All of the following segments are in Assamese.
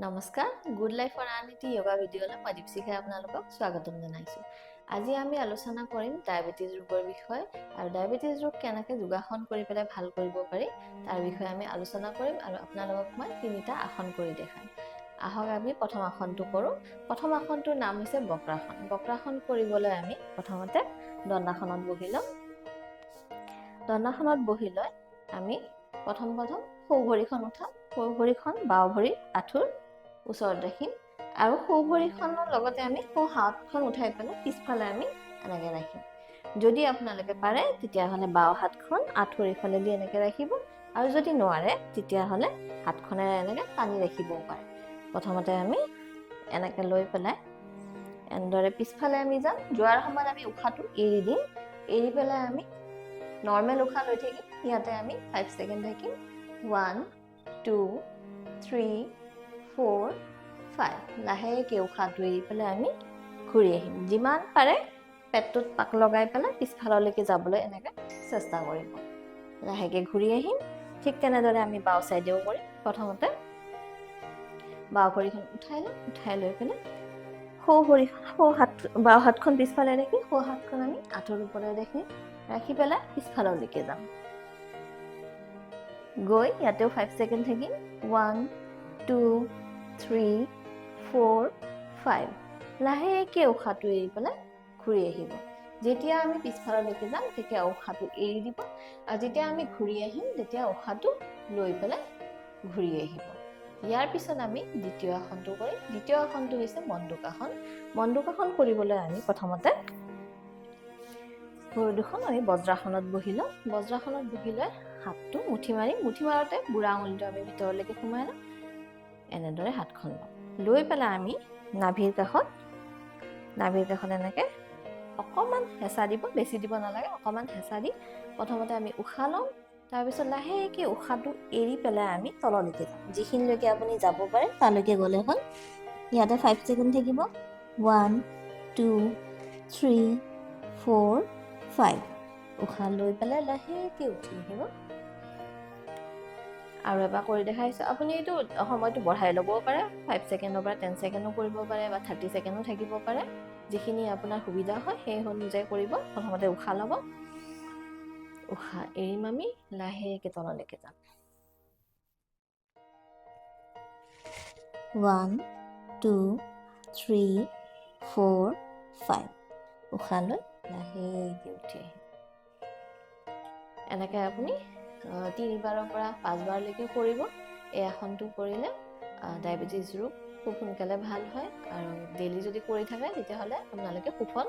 নমস্কাৰ, গুড লাইফ ফৰ আনইটি য়োগা ভিডিঅ'লৈ মই দীপশিখাই আপোনালোকক স্বাগতম জনাইছোঁ। আজি আমি আলোচনা কৰিম ডায়েবেটিছ ৰোগৰ বিষয়ে আৰু ডায়েবেটিছ ৰোগ কেনেকৈ যোগাসন কৰি পেলাই ভাল কৰিব পাৰি তাৰ বিষয়ে আমি আলোচনা কৰিম আৰু আপোনালোকক মই 3টা আসন কৰি দেখাম। আহক আমি প্ৰথম আসনটো কৰোঁ। প্ৰথম আসনটোৰ নাম হৈছে বক্ৰাসন। বক্ৰাসন কৰিবলৈ আমি প্ৰথমতে দণ্ডাসনত বহি ল'ম। দণ্ডাসনত বহি লৈ আমি প্ৰথম সোঁ ভৰিখন উঠাম। সোঁ ভৰিখন বাওঁ ভৰিৰ আঁঠুৰ ওচৰত ৰাখিম আৰু সোঁ ভৰিখনৰ লগতে আমি সোঁ হাতখন উঠাই পেলাই পিছফালে আমি এনেকৈ ৰাখিম। যদি আপোনালোকে পাৰে তেতিয়াহ'লে বাওঁ হাতখন আঁঠুৰ ইফালেদি এনেকৈ ৰাখিব আৰু যদি নোৱাৰে তেতিয়াহ'লে হাতখনেৰে এনেকৈ টানি ৰাখিবও পাৰে। প্ৰথমতে আমি এনেকৈ লৈ পেলাই এনেদৰে পিছফালে আমি যাম। যোৱাৰ সময়ত আমি উশাহটো এৰি দিম। এৰি পেলাই আমি নৰ্মেল উশাহ লৈ থাকিম। ইয়াতে আমি 5 ছেকেণ্ড থাকিম। 1 2 3 4 5 লাহেকৈ উশাহটো এৰি পেলাই আমি ঘূৰি আহিম। যিমান পাৰে পেটটোত পাক লগাই পেলাই পিছফাললৈকে যাবলৈ এনেকৈ চেষ্টা কৰিব। লাহেকৈ ঘূৰি আহিম। ঠিক তেনেদৰে আমি বাওঁ চাইডেও কৰিম। প্ৰথমতে বাওঁ ভৰিখন উঠাই ল'ম। উঠাই লৈ পেলাই বাওঁ হাতখন পিছফালে ৰাখি সোঁ হাতখন আমি আঁঠুৰ ওপৰত ৰাখি পেলাই পিছফাললৈকে যাম। গৈ ইয়াতেও 5 ছেকেণ্ড থাকিম। 1 2 3 4 5 লাহেকৈ উশাহটো এৰি পেলাই ঘূৰি আহিব। যেতিয়া আমি পিছফাললৈকে যাম তেতিয়া উশাহটো এৰি দিব আৰু যেতিয়া আমি ঘূৰি আহিম তেতিয়া উশাহটো লৈ পেলাই ঘূৰি আহিব। ইয়াৰ পিছত আমি দ্বিতীয় আসনটো কৰিম। দ্বিতীয় আসনটো হৈছে মণ্ডুকাসন। মণ্ডুকাসন কৰিবলৈ আমি প্ৰথমতে ভৰি দুখন আমি বজ্ৰাসনত বহি লওঁ। বজ্ৰাসনত বহি লৈ হাতটো মুঠি মাৰোঁতে বুঢ়া আঙুলিটো আমি ভিতৰলৈকে সোমাই লওঁ। এনেদৰে হাতখন লওঁ। লৈ পেলাই আমি নাভিৰ কাষত এনেকৈ অকণমান হেঁচা দিব, বেছি দিব নালাগে, অকণমান হেঁচা দি প্ৰথমতে আমি উশাহ লওঁ। তাৰপিছত লাহেকৈ উশাহটো এৰি পেলাই আমি তললৈকে যাম। যিখিনিলৈকে আপুনি যাব পাৰে তালৈকে গ'লে হ'ল। ইয়াতে 5 ছেকেণ্ড থাকিব। 1 2 3 4 5 উশাহ লৈ পেলাই লাহেকৈ উঠি আহিব। আৰু এবাৰ কৰি দেখাইছোঁ। আপুনি এইটো সময়টো বঢ়াই ল'বও পাৰে। 5 ছেকেণ্ডৰ পৰা 10 ছেকেণ্ডো কৰিব পাৰে বা 30 ছেকেণ্ডো থাকিব পাৰে। যিখিনি আপোনাৰ সুবিধা হয় সেই অনুযায়ী কৰিব। প্ৰথমতে উশাহ ল'ব। উশাহ এৰিম আমি লাহেকৈ তললৈকে যাম। 1 2 3 4 5 উশাহ লৈ লাহেকৈ উঠি আহিম। এনেকৈ আপুনি 3বাৰৰ পৰা 5বাৰলৈকে কৰিব। এই আসনটো কৰিলে ডায়েবেটিছ ৰোগ খুব সোনকালে ভাল হয় আৰু ডেইলি যদি কৰি থাকে তেতিয়াহ'লে আপোনালোকে সুফল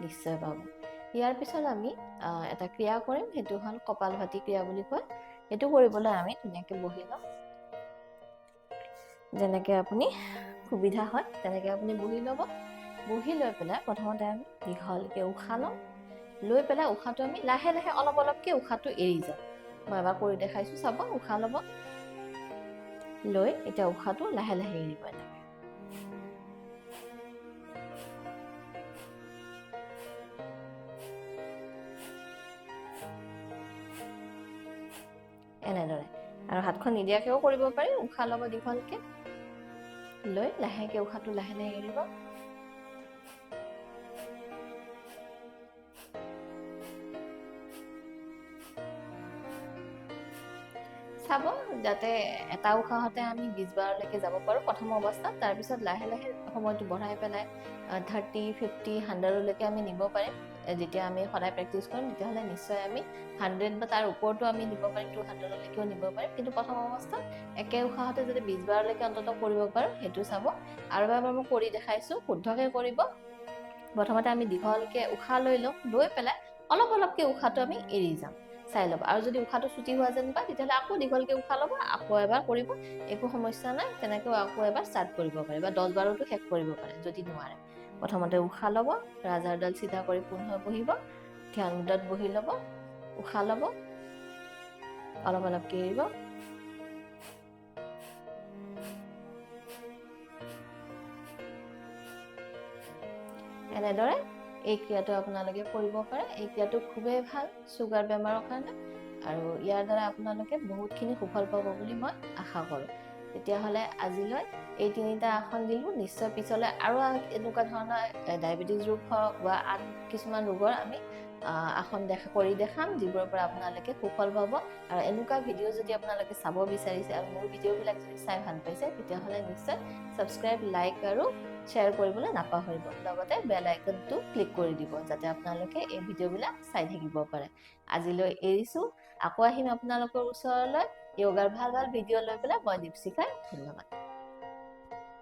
নিশ্চয় পাব। ইয়াৰ পিছত আমি এটা ক্ৰিয়া কৰিম। সেইটো হ'ল কপালভাতি ক্ৰিয়া বুলি কয়। সেইটো কৰিবলৈ আমি ধুনীয়াকৈ বহি ল'ম। যেনেকৈ আপুনি সুবিধা হয় তেনেকৈ আপুনি বহি ল'ব। বহি লৈ পেলাই প্ৰথমতে আমি দীঘলকৈ উশাহ লওঁ। লৈ পেলাই উশাহটো আমি লাহে লাহে অলপকৈ উশাহটো এৰি যাওঁ। মই এবাৰ কৰি দেখাইছোঁ, চাব। উশাহ ল'ব। লৈ এতিয়া উশাহটো লাহে লাহে এৰিব। এনেদৰে আৰু হাতখন নিদিয়াকৈও কৰিব পাৰি। উশাহ ল'ব দীঘলকৈ। লৈ লাহেকৈ উশাহটো লাহে লাহে এৰিব। চাব যাতে এটা উশাহতে আমি 20 বাৰলৈকে যাব পাৰোঁ প্ৰথম অৱস্থাত। তাৰপিছত লাহে লাহে সময়টো বঢ়াই পেলাই 30 50 100লৈকে আমি নিব পাৰিম। যেতিয়া আমি সদায় প্ৰেক্টিছ কৰিম তেতিয়াহ'লে নিশ্চয় আমি 100 বা তাৰ ওপৰতো আমি নিব পাৰিম, 200লৈকেও নিব পাৰিম। কিন্তু প্ৰথম অৱস্থাত একে উশাহতে যদি 20 বাৰলৈকে অন্ততঃ কৰিব পাৰোঁ সেইটো চাব। আৰু এবাৰ মই কৰি দেখাইছোঁ, শুদ্ধকৈ কৰিব। প্ৰথমতে আমি দীঘলকৈ উশাহ লৈ লওঁ। লৈ পেলাই অলপকৈ উশাহটো আমি এৰি যাম। চাই ল'ব। আৰু যদি উশাহটো ছুটি হোৱা যেন পায় তেতিয়াহ'লে আকৌ দীঘলকৈ উশাহ ল'ব, আকৌ এবাৰ কৰিব। একো সমস্যা নাই। তেনেকৈ আকৌ এবাৰ ষ্টাৰ্ট কৰিব পাৰে বা 10 বাৰতো শেষ কৰিব পাৰে যদি নোৱাৰে। প্ৰথমতে উশাহ ল'ব। ৰাজাৰডাল চিধা কৰি পুনৰ বহিব। ধ্যান মুদ্ৰাত বহি ল'ব। উশাহ ল'ব। অলপকৈ এৰিব। এনেদৰে এই ক্ৰিয়াটো আপোনালোকে কৰিব পাৰে। এই ক্ৰিয়াটো খুবেই ভাল চুগাৰ বেমাৰৰ কাৰণে আৰু ইয়াৰ দ্বাৰা আপোনালোকে বহুতখিনি সুফল পাব বুলি মই আশা কৰোঁ। তেতিয়াহ'লে আজিলৈ এই 3টা আসন দিলোঁ। নিশ্চয় পিছলৈ আৰু এনেকুৱা ধৰণৰ ডায়েবেটিছ ৰোগ হওক বা আন কিছুমান ৰোগৰ আমি আসন কৰি দেখাম, যিবোৰৰ পৰা আপোনালোকে সুফল পাব। আৰু এনেকুৱা ভিডিঅ' যদি আপোনালোকে চাব বিচাৰিছে আৰু মোৰ ভিডিঅ'বিলাক যদি চাই ভাল পাইছে, তেতিয়াহ'লে নিশ্চয় ছাবস্ক্ৰাইব, লাইক আৰু শ্বেয়াৰ কৰিবলৈ নাপাহৰিব। লগতে বেল আইকনটো ক্লিক কৰি দিব, যাতে আপোনালোকে এই ভিডিঅ'বিলাক চাই থাকিব পাৰে। আজিলৈ এৰিছোঁ। আকৌ আহিম আপোনালোকৰ ওচৰলৈ য়োগাৰ ভাল ভাল ভিডিঅ' লৈ পেলাই। মই দীপশিখা। ধন্যবাদ।